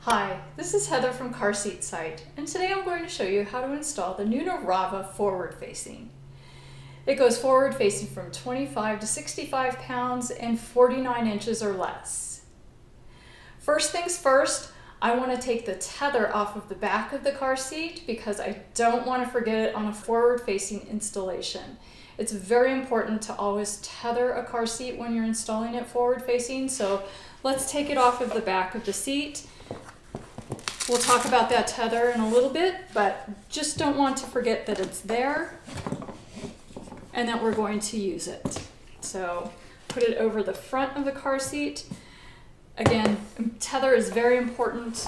Hi, this is Heather from Car Seat Site, and today I'm going to show you how to install the Nuna RAVA forward facing. It goes forward facing from 25 to 65 pounds and 49 inches or less. First things first, I want to take the tether off of the back of the car seat because I don't want to forget it on a forward facing installation. It's very important to always tether a car seat when you're installing it forward facing, so let's take it off of the back of the seat. We'll talk about that tether in a little bit, but just don't want to forget that it's there and that we're going to use it. So put it over the front of the car seat. Again, tether is very important.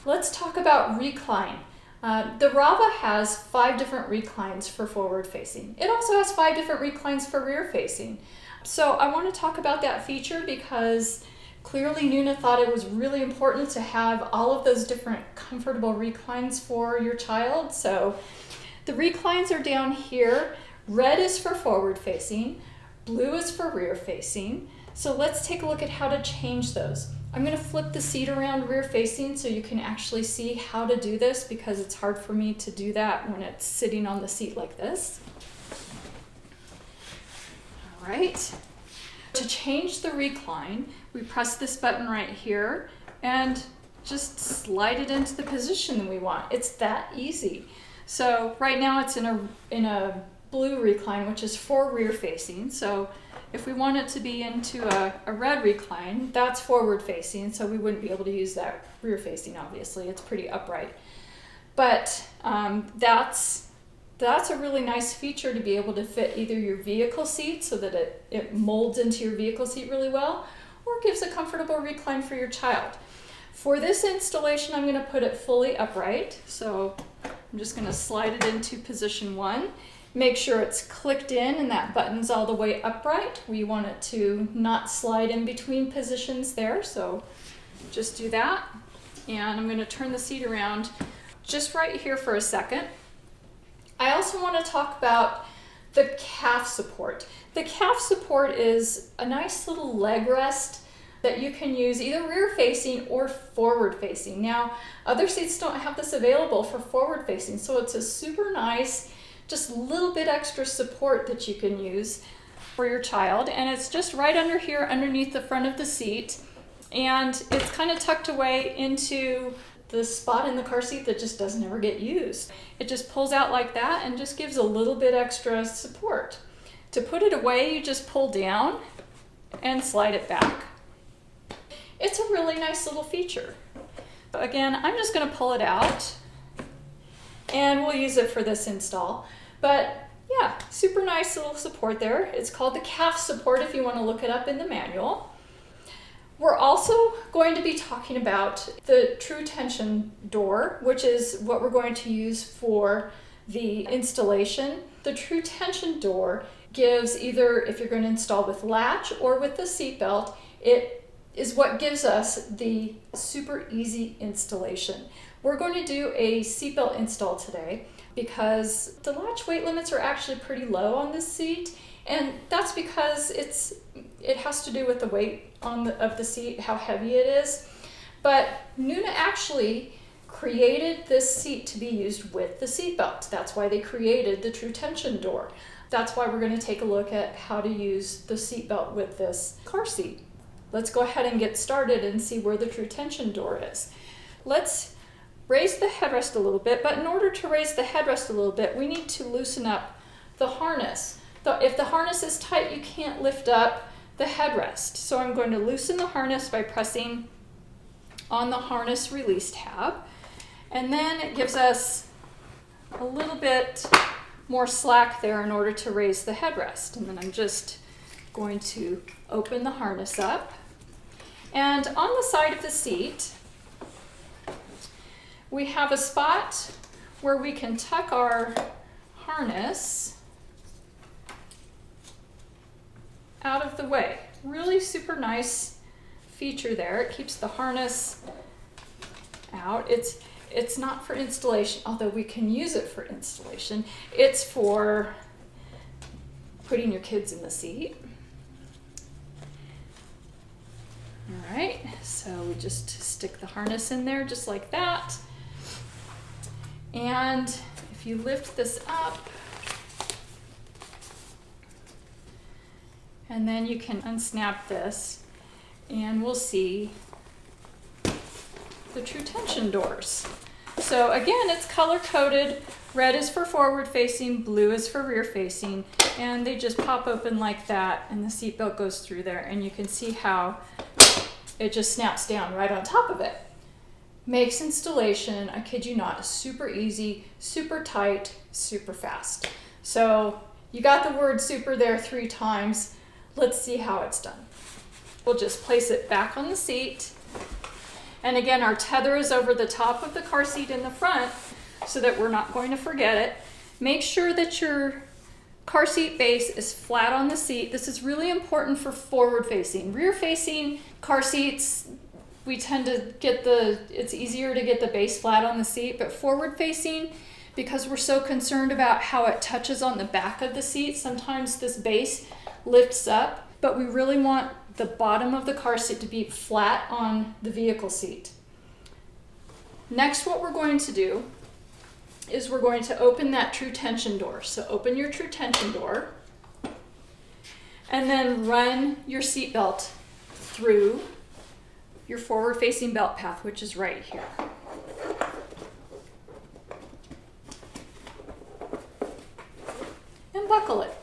Let's talk about recline. The RAVA has 5 different reclines for forward facing. It also has 5 different reclines for rear facing. So I want to talk about that feature because clearly Nuna thought it was really important to have all of those different comfortable reclines for your child. So the reclines are down here. Red is for forward facing, blue is for rear facing. So let's take a look at how to change those. I'm going to flip the seat around rear facing so you can actually see how to do this because it's hard for me to do that when it's sitting on the seat like this. All right. To change the recline, we press this button right here and just slide it into the position that we want. It's that easy. So right now it's in a blue recline, which is for rear facing. So if we want it to be into a red recline, that's forward facing, so we wouldn't be able to use that rear facing, obviously. It's pretty upright. But that's a really nice feature to be able to fit either your vehicle seat so that it molds into your vehicle seat really well, or gives a comfortable recline for your child. For this installation, I'm going to put it fully upright. So I'm just going to slide it into position 1. Make sure it's clicked in and that button's all the way upright. We want it to not slide in between positions there, so just do that. And I'm going to turn the seat around just right here for a second. I also want to talk about the calf support. The calf support is a nice little leg rest that you can use either rear facing or forward facing. Now, other seats don't have this available for forward facing, so it's a super nice, just a little bit extra support that you can use for your child. And it's just right under here, underneath the front of the seat. And it's kind of tucked away into the spot in the car seat that just doesn't ever get used. It just pulls out like that and just gives a little bit extra support. To put it away, you just pull down and slide it back. It's a really nice little feature. Again, I'm just going to pull it out and we'll use it for this install. But yeah, super nice little support there. It's called the calf support if you want to look it up in the manual. We're also going to be talking about the true tension door, which is what we're going to use for the installation. The true tension door gives either, if you're going to install with latch or with the seat belt, it is what gives us the super easy installation. We're going to do a seatbelt install today because the latch weight limits are actually pretty low on this seat, and that's because it has to do with the weight of the seat, how heavy it is. But Nuna actually created this seat to be used with the seatbelt. That's why they created the true tension door. That's why we're going to take a look at how to use the seatbelt with this car seat. Let's go ahead and get started and see where the true tension door is. Let's raise the headrest a little bit, but in order to raise the headrest a little bit, we need to loosen up the harness. If the harness is tight, you can't lift up the headrest. So I'm going to loosen the harness by pressing on the harness release tab. And then it gives us a little bit more slack there in order to raise the headrest. And then I'm just going to open the harness up. And on the side of the seat, we have a spot where we can tuck our harness out of the way. Really super nice feature there. It keeps the harness out. It's not for installation, although we can use it for installation. It's for putting your kids in the seat. All right, So we just stick the harness in there just like that. And if you lift this up, and then you can unsnap this, and we'll see the true tension doors. So again, it's color coded. Red is for forward facing, blue is for rear facing, and they just pop open like that, and the seatbelt goes through there, and you can see how it just snaps down right on top of it. Makes installation, I kid you not, super easy, super tight, super fast. So you got the word super there 3 times. Let's see how it's done. We'll just place it back on the seat. And again, our tether is over the top of the car seat in the front so that we're not going to forget it. Make sure that your car seat base is flat on the seat. This is really important for forward facing. Rear facing car seats, we tend to get it's easier to get the base flat on the seat, but forward facing, because we're so concerned about how it touches on the back of the seat, sometimes this base lifts up, but we really want the bottom of the car seat to be flat on the vehicle seat. Next, what we're going to do is we're going to open that true tension door. So open your true tension door and then run your seat belt through your forward facing belt path, which is right here. And buckle it.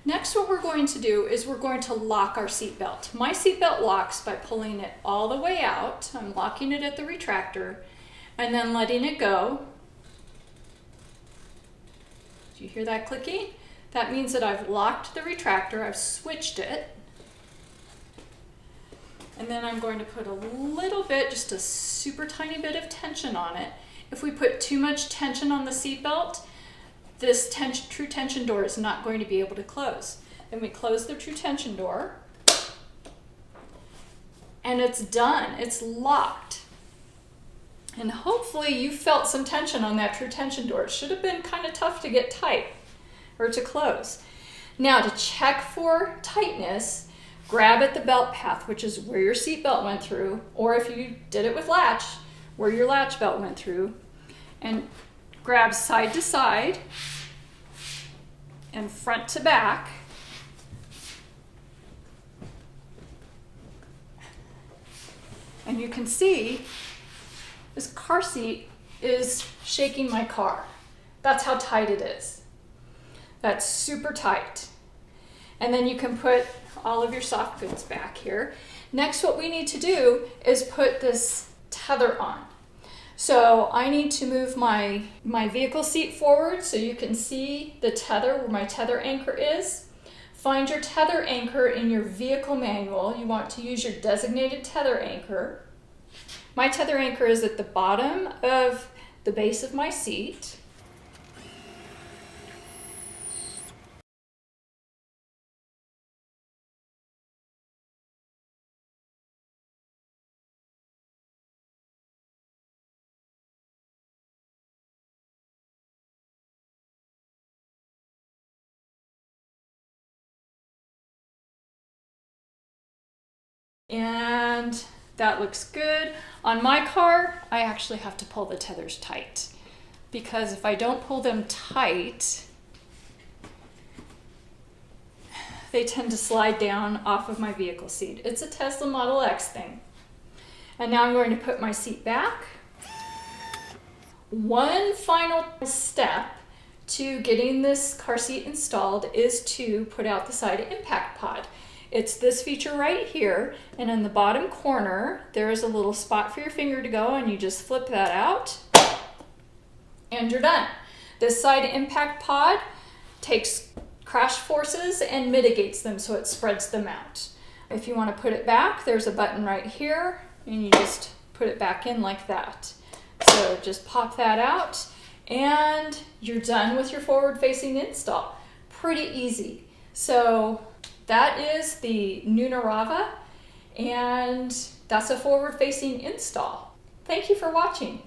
Next, what we're going to do is we're going to lock our seat belt. My seat belt locks by pulling it all the way out. I'm locking it at the retractor and then letting it go. Do you hear that clicking? That means that I've locked the retractor, I've switched it. And then I'm going to put a little bit, just a super tiny bit of tension on it. If we put too much tension on the seat belt, this true tension door is not going to be able to close. Then we close the true tension door, and it's done. It's locked. And hopefully you felt some tension on that true tension door. It should have been kind of tough to get tight or to close. Now, to check for tightness, grab at the belt path, which is where your seat belt went through, or if you did it with latch, where your latch belt went through, and grab side to side and front to back. And you can see this car seat is shaking my car. That's how tight it is. That's super tight. And then you can put all of your soft goods back here. Next, what we need to do is put this tether on. So I need to move my vehicle seat forward so you can see the tether, where my tether anchor is. Find your tether anchor in your vehicle manual. You want to use your designated tether anchor. My tether anchor is at the bottom of the base of my seat. And that looks good. On my car, I actually have to pull the tethers tight, because if I don't pull them tight, they tend to slide down off of my vehicle seat. It's a Tesla Model X thing. And now I'm going to put my seat back. One final step to getting this car seat installed is to put out the side impact pod. It's this feature right here, and in the bottom corner there is a little spot for your finger to go, and you just flip that out and you're done. This side impact pod takes crash forces and mitigates them so it spreads them out. If you want to put it back, there's a button right here and you just put it back in like that. So just pop that out and you're done with your forward facing install. Pretty easy. So that is the Nuna RAVA, and that's a forward-facing install. Thank you for watching.